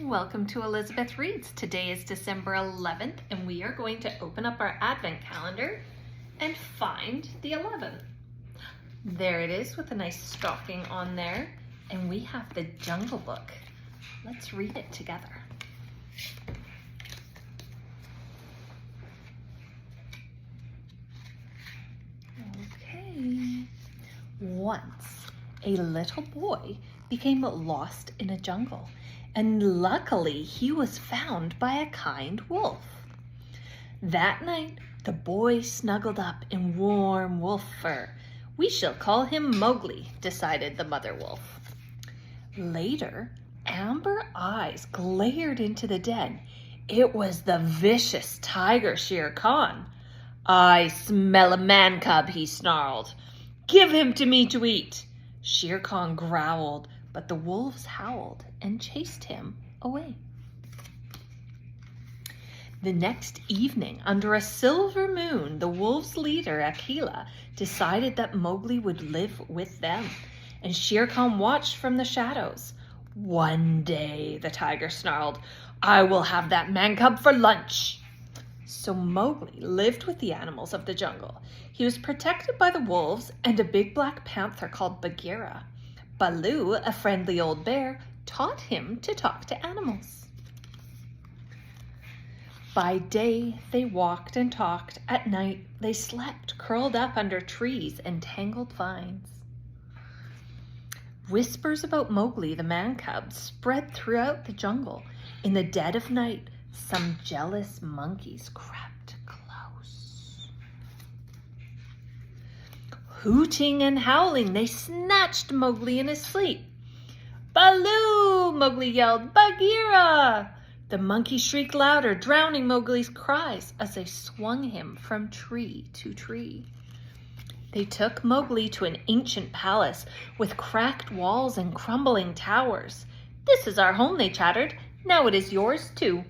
Welcome to Elizabeth Reads. Today is December 11th and we are going to open up our advent calendar and find the 11th. There it is with a nice stocking on there, and we have the Jungle Book. Let's read it together. Okay. Once a little boy became lost in a jungle, and luckily he was found by a kind wolf. That night, the boy snuggled up in warm wolf fur. We shall call him Mowgli, decided the mother wolf. Later, amber eyes glared into the den. It was the vicious tiger Shere Khan. "I smell a man cub," he snarled. "Give him to me to eat." Shere Khan growled, but the wolves howled and chased him away. The next evening, under a silver moon, the wolves' leader, Akela, decided that Mowgli would live with them, and Shere Khan watched from the shadows. "One day," the tiger snarled, "I will have that man cub for lunch." So Mowgli lived with the animals of the jungle. He was protected by the wolves and a big black panther called Bagheera. Baloo, a friendly old bear, taught him to talk to animals. By day, they walked and talked. At night, they slept, curled up under trees and tangled vines. Whispers about Mowgli, the man-cub, spread throughout the jungle. In the dead of night, some jealous monkeys crept close. Hooting and howling, they snatched Mowgli in his sleep. "Baloo!" Mowgli yelled. "Bagheera!" The monkey shrieked louder, drowning Mowgli's cries as they swung him from tree to tree. They took Mowgli to an ancient palace with cracked walls and crumbling towers. "This is our home," they chattered. "Now it is yours too."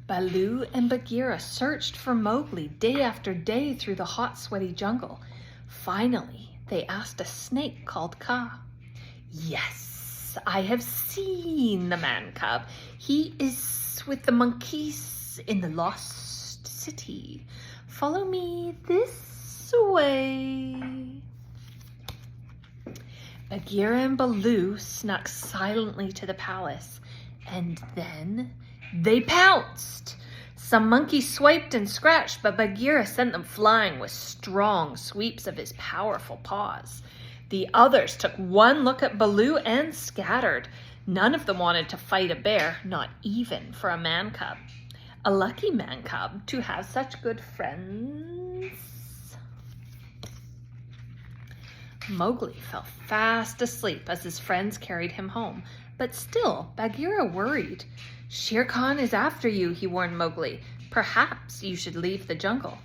Baloo and Bagheera searched for Mowgli day after day through the hot, sweaty jungle. Finally, they asked a snake called Kaa. "Yes, I have seen the man-cub. He is with the monkeys in the lost city. Follow me this way." Bagheera and Baloo snuck silently to the palace, and then they pounced. Some monkeys swiped and scratched, but Bagheera sent them flying with strong sweeps of his powerful paws. The others took one look at Baloo and scattered. None of them wanted to fight a bear, not even for a man-cub. A lucky man-cub to have such good friends. Mowgli fell fast asleep as his friends carried him home, but still Bagheera worried. "Shere Khan is after you," he warned Mowgli. "Perhaps you should leave the jungle."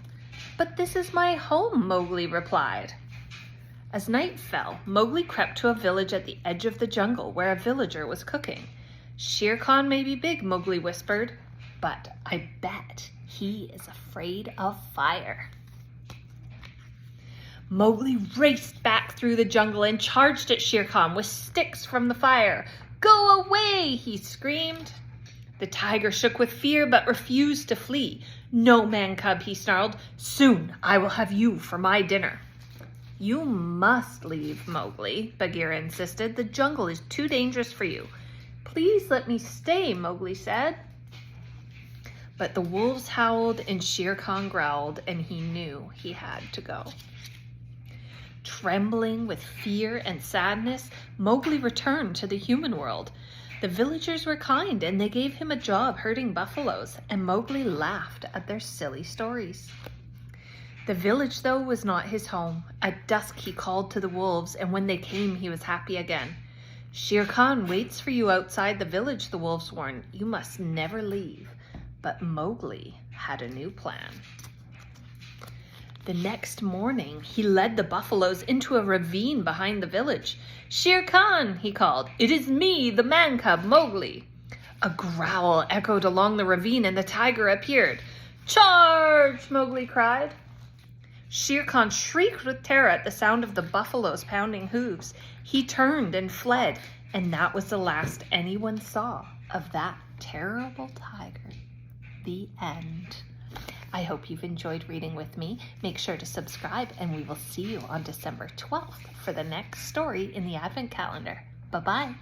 "But this is my home," Mowgli replied. As night fell, Mowgli crept to a village at the edge of the jungle where a villager was cooking. "Shere Khan may be big," Mowgli whispered, "but I bet he is afraid of fire." Mowgli raced back through the jungle and charged at Shere Khan with sticks from the fire. "Go away!" he screamed. The tiger shook with fear but refused to flee. "No, man-cub," he snarled. "Soon I will have you for my dinner." "You must leave, Mowgli," Bagheera insisted. "The jungle is too dangerous for you." "Please let me stay," Mowgli said. But the wolves howled and Shere Khan growled, and he knew he had to go. Trembling with fear and sadness, Mowgli returned to the human world. The villagers were kind, and they gave him a job herding buffaloes, and Mowgli laughed at their silly stories. The village, though, was not his home. At dusk he called to the wolves, and when they came, he was happy again. "Shere Khan waits for you outside the village," the wolves warned. "You must never leave." But Mowgli had a new plan. The next morning, he led the buffaloes into a ravine behind the village. "Shere Khan," he called, "it is me, the man-cub, Mowgli." A growl echoed along the ravine, and the tiger appeared. "Charge!" Mowgli cried. Shere Khan shrieked with terror at the sound of the buffalo's pounding hooves. He turned and fled, and that was the last anyone saw of that terrible tiger. The end. I hope you've enjoyed reading with me. Make sure to subscribe, and we will see you on December 12th for the next story in the Advent calendar. Bye-bye.